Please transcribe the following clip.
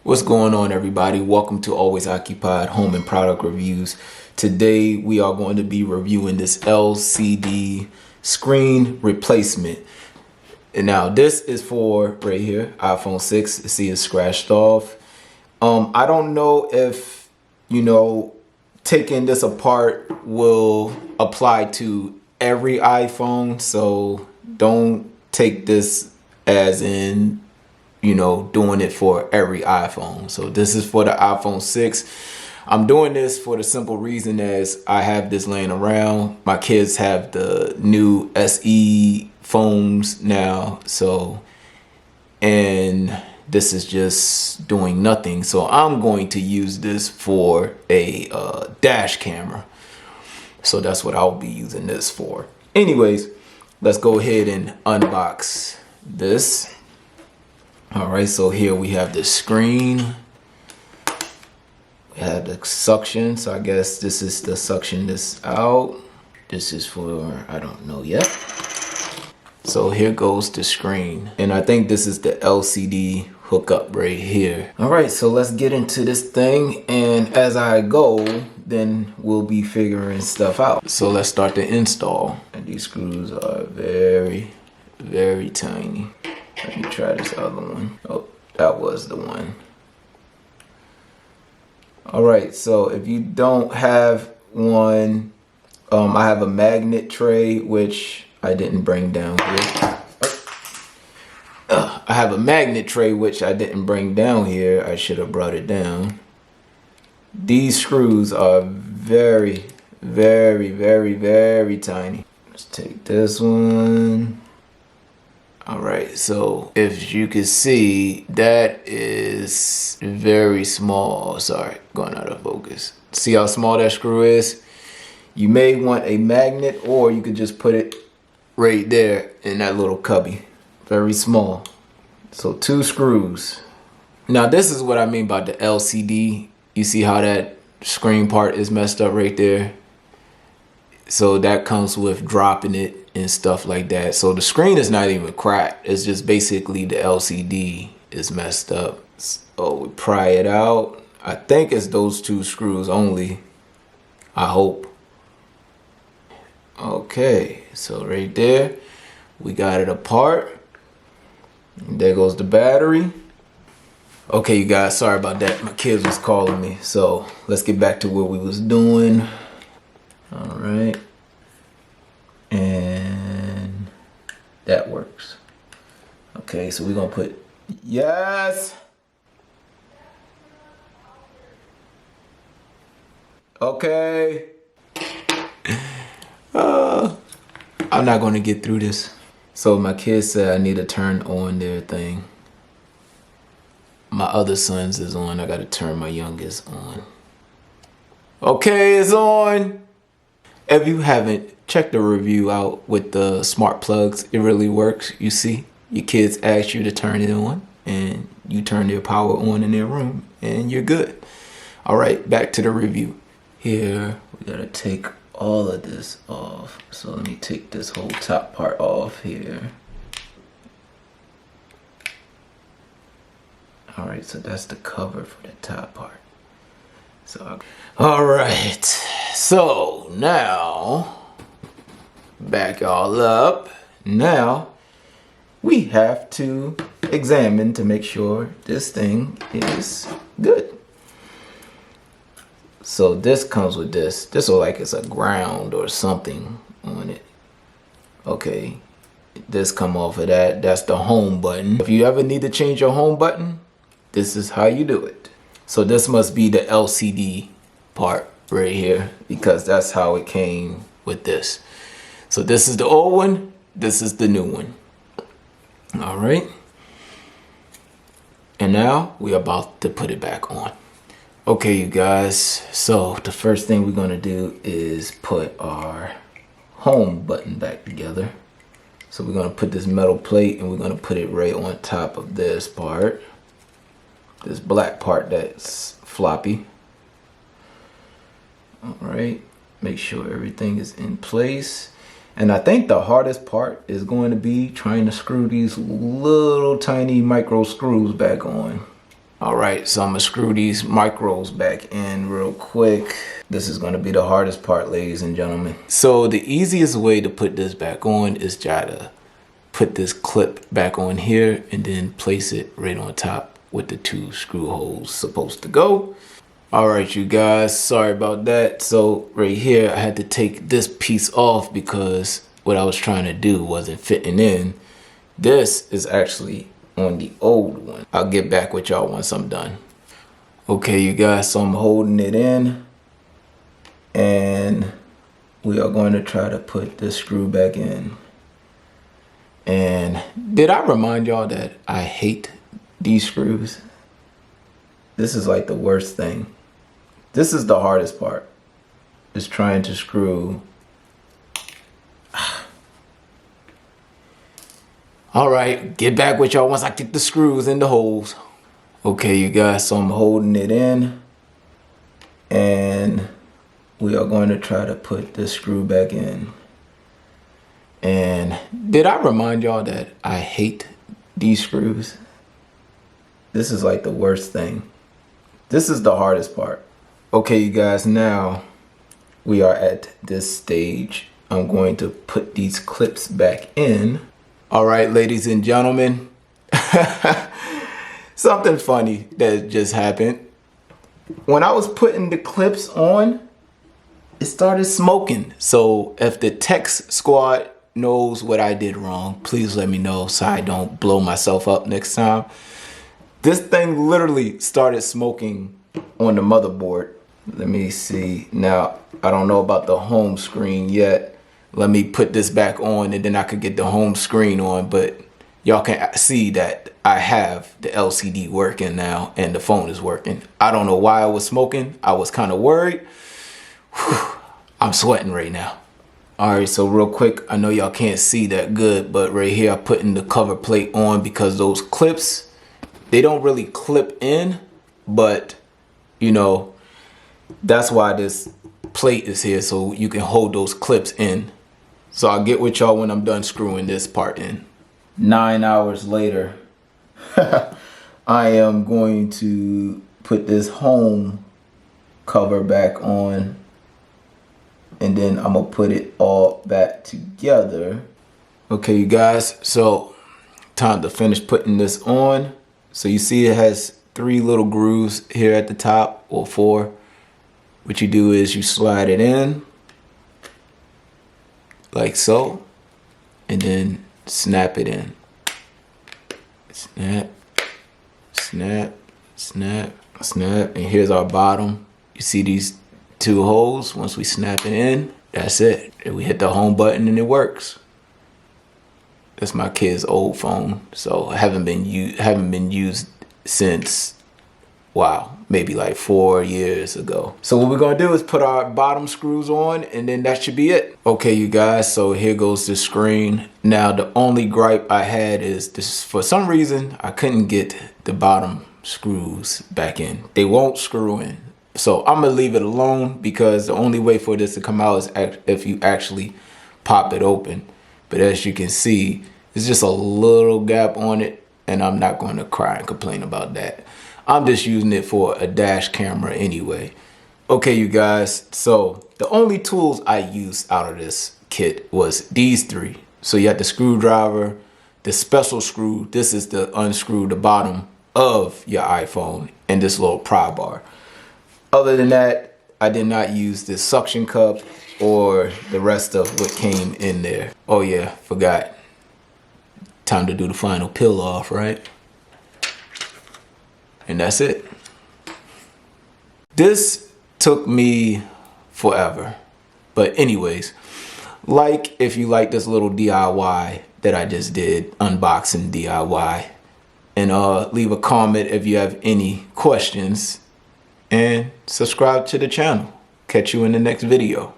What's going on, everybody? Welcome to Always Occupied Home and Product Reviews. Today we are going to be reviewing this LCD screen replacement. And now this is for right here, iPhone 6. You see it's scratched off. I don't know if, taking this apart will apply to every iPhone. So don't take this as in doing it for every iPhone. So this is for the iPhone 6. I'm doing this for the simple reason as I have this laying around. My kids have the new SE phones now. And this is just doing nothing. So I'm going to use this for a dash camera. So that's what I'll be using this for. Anyways, let's go ahead and unbox this. All right, so here we have the screen. We have the suction. So I guess this is the suction this out. This is for, I don't know yet. So here goes the screen. And I think this is the LCD hookup right here. All right, so let's get into this thing. And as I go, then we'll be figuring stuff out. So let's start the install. And these screws are very, very tiny. Let me try this other one. Oh, that was the one. All right, so if you don't have one, I have a magnet tray, which I didn't bring down here. I have a magnet tray, which I didn't bring down here. I should have brought it down. These screws are very, very, very, very tiny. Let's take this one. All right, so if you can see, that is very small. Sorry, going out of focus. See how small that screw is? You may want a magnet, or you could just put it right there in that little cubby. Very small. So 2 screws. Now this is what I mean by the LCD. You see how that screen part is messed up right there? So that comes with dropping it and stuff like that. So the screen is not even cracked. It's just basically the LCD is messed up. So we pry it out. I think it's those 2 screws only. I hope. Okay, so right there, we got it apart. And there goes the battery. Okay, you guys, sorry about that. My kids was calling me. So let's get back to what we was doing. All right. And that works. Okay, so we're gonna put, yes. Okay. I'm not gonna get through this. So my kids said I need to turn on their thing. My other son's is on. I gotta turn my youngest on. Okay, it's on. If you haven't, check the review out with the smart plugs. It really works. You see, your kids ask you to turn it on and you turn their power on in their room and you're good. All right, back to the review. Here, we gotta take all of this off. So let me take this whole top part off here. All right, so that's the cover for the top part. So, all right, so now, back all up. Now, we have to examine to make sure this thing is good. So this comes with this. This looks like it's a ground or something on it. Okay, this come off of that. That's the home button. If you ever need to change your home button, this is how you do it. So this must be the LCD part right here, because that's how it came with this. So this is the old one, this is the new one. All right. And now we're about to put it back on. Okay, you guys, so the first thing we're gonna do is put our home button back together. So we're gonna put this metal plate and we're gonna put it right on top of this part. This black part that's floppy. All right, make sure everything is in place. And I think the hardest part is going to be trying to screw these little tiny micro screws back on. All right, so I'm gonna screw these micros back in real quick. This is gonna be the hardest part, ladies and gentlemen. So the easiest way to put this back on is try to put this clip back on here and then place it right on top with the 2 screw holes supposed to go. All right, you guys, sorry about that. So right here, I had to take this piece off because what I was trying to do wasn't fitting in. This is actually on the old one. I'll get back with y'all once I'm done. Okay, you guys, so I'm holding it in and we are going to try to put this screw back in. And did I remind y'all that I hate these screws? This is like the worst thing. This is the hardest part, is trying to screw. All right, get back with y'all once I get the screws in the holes. Okay, you guys, so I'm holding it in and we are going to try to put this screw back in. And did I remind y'all that I hate these screws? This is like the worst thing. This is the hardest part. Okay, you guys, now we are at this stage. I'm going to put these clips back in. All right, ladies and gentlemen, something funny that just happened. When I was putting the clips on, it started smoking. So if the tech squad knows what I did wrong, please let me know so I don't blow myself up next time. This thing literally started smoking on the motherboard. Let me see. Now, I don't know about the home screen yet. Let me put this back on and then I could get the home screen on, but y'all can see that I have the LCD working now and the phone is working. I don't know why I was smoking. I was kind of worried. Whew, I'm sweating right now. All right, so real quick, I know y'all can't see that good, but right here I'm putting the cover plate on because those clips, they don't really clip in, but you know, that's why this plate is here, so you can hold those clips in. So I'll get with y'all when I'm done screwing this part in. 9 hours later, I am going to put this home cover back on and then I'm gonna put it all back together. Okay, you guys, so time to finish putting this on. So you see it has 3 little grooves here at the top, or 4. What you do is you slide it in like so and then snap it in. Snap, snap, snap, snap, and here's our bottom. You see these 2 holes? Once we snap it in, that's it. And we hit the home button and it works. That's my kid's old phone, so haven't been used since, wow, maybe like 4 years ago. So what we're gonna do is put our bottom screws on and then that should be it. Okay, you guys, so here goes the screen. Now the only gripe I had is this, for some reason, I couldn't get the bottom screws back in. They won't screw in. So I'm gonna leave it alone because the only way for this to come out is if you actually pop it open. But as you can see, there's just a little gap on it and I'm not gonna cry and complain about that. I'm just using it for a dash camera anyway. Okay, you guys, so the only tools I used out of this kit was these 3. So you have the screwdriver, the special screw. This is to unscrew the bottom of your iPhone, and this little pry bar. Other than that, I did not use this suction cup or the rest of what came in there. Oh yeah, forgot. Time to do the final peel off, right? And that's it. This took me forever. But anyways, like if you like this little DIY that I just did, unboxing DIY, and leave a comment if you have any questions, and subscribe to the channel. Catch you in the next video.